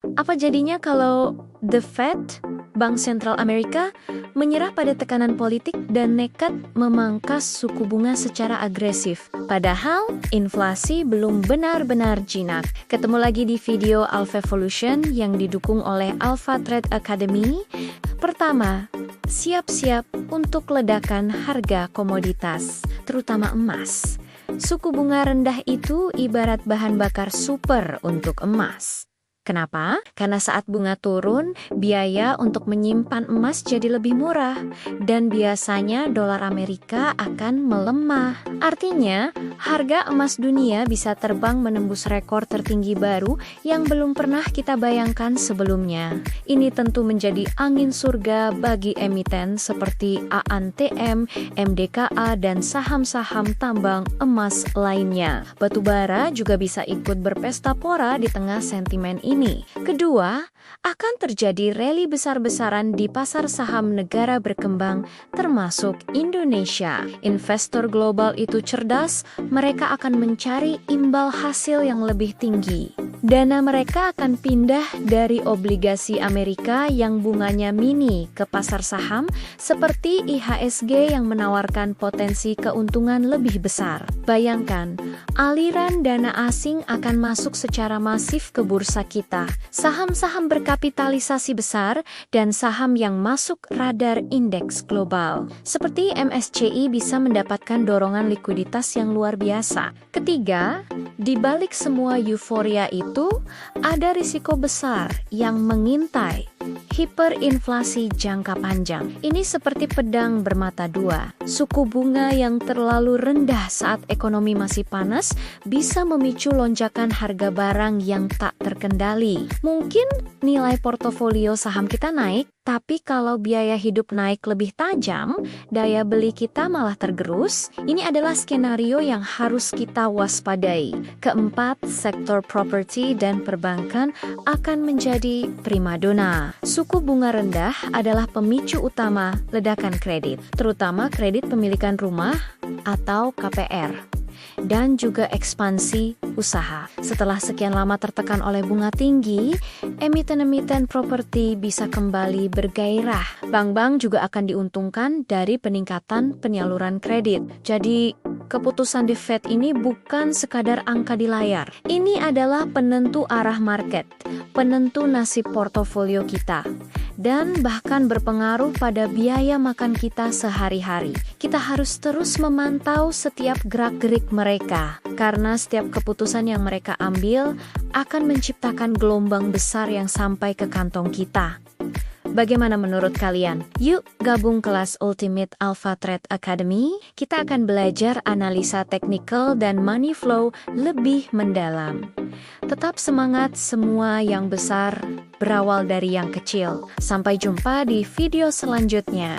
Apa jadinya kalau The Fed, Bank Sentral Amerika, menyerah pada tekanan politik dan nekat memangkas suku bunga secara agresif? Padahal inflasi belum benar-benar jinak. Ketemu lagi di video Alpha Evolution yang didukung oleh Alpha Trade Academy. Pertama, siap-siap untuk ledakan harga komoditas, terutama emas. Suku bunga rendah itu ibarat bahan bakar super untuk emas. Kenapa? Karena saat bunga turun, biaya untuk menyimpan emas jadi lebih murah, dan biasanya dolar Amerika akan melemah. Artinya, harga emas dunia bisa terbang menembus rekor tertinggi baru yang belum pernah kita bayangkan sebelumnya. Ini tentu menjadi angin surga bagi emiten seperti ANTM, MDKA, dan saham-saham tambang emas lainnya. Batubara juga bisa ikut berpesta pora di tengah sentimen ini. Kedua, akan terjadi rally besar-besaran di pasar saham negara berkembang, termasuk Indonesia. Investor global itu cerdas, mereka akan mencari imbal hasil yang lebih tinggi. Dana mereka akan pindah dari obligasi Amerika yang bunganya mini ke pasar saham seperti IHSG yang menawarkan potensi keuntungan lebih besar. Bayangkan, aliran dana asing akan masuk secara masif ke bursa kita. Saham-saham berkapitalisasi besar dan saham yang masuk radar indeks global. Seperti MSCI bisa mendapatkan dorongan likuiditas yang luar biasa. Ketiga, di balik semua euforia itu, ada risiko besar yang mengintai. Hiperinflasi jangka panjang. Ini seperti pedang bermata dua. Suku bunga yang terlalu rendah saat ekonomi masih panas bisa memicu lonjakan harga barang yang tak terkendali. Mungkin nilai portofolio saham kita naik, tapi kalau biaya hidup naik lebih tajam, daya beli kita malah tergerus. Ini adalah skenario yang harus kita waspadai. Keempat, sektor properti dan perbankan akan menjadi primadona. Suku bunga rendah adalah pemicu utama ledakan kredit, terutama kredit pemilikan rumah atau KPR. Dan juga ekspansi usaha. Setelah sekian lama tertekan oleh bunga tinggi, emiten-emiten properti bisa kembali bergairah. Bank-bank juga akan diuntungkan dari peningkatan penyaluran kredit. Jadi, keputusan The Fed ini bukan sekadar angka di layar. Ini adalah penentu arah market, penentu nasib portofolio kita, dan bahkan berpengaruh pada biaya makan kita sehari-hari. Kita harus terus memantau setiap gerak-gerik mereka, karena setiap keputusan yang mereka ambil akan menciptakan gelombang besar yang sampai ke kantong kita. Bagaimana menurut kalian? Yuk gabung kelas Ultimate Alpha Trade Academy. Kita akan belajar analisa teknikal dan money flow lebih mendalam. Tetap semangat, semua yang besar berawal dari yang kecil. Sampai jumpa di video selanjutnya.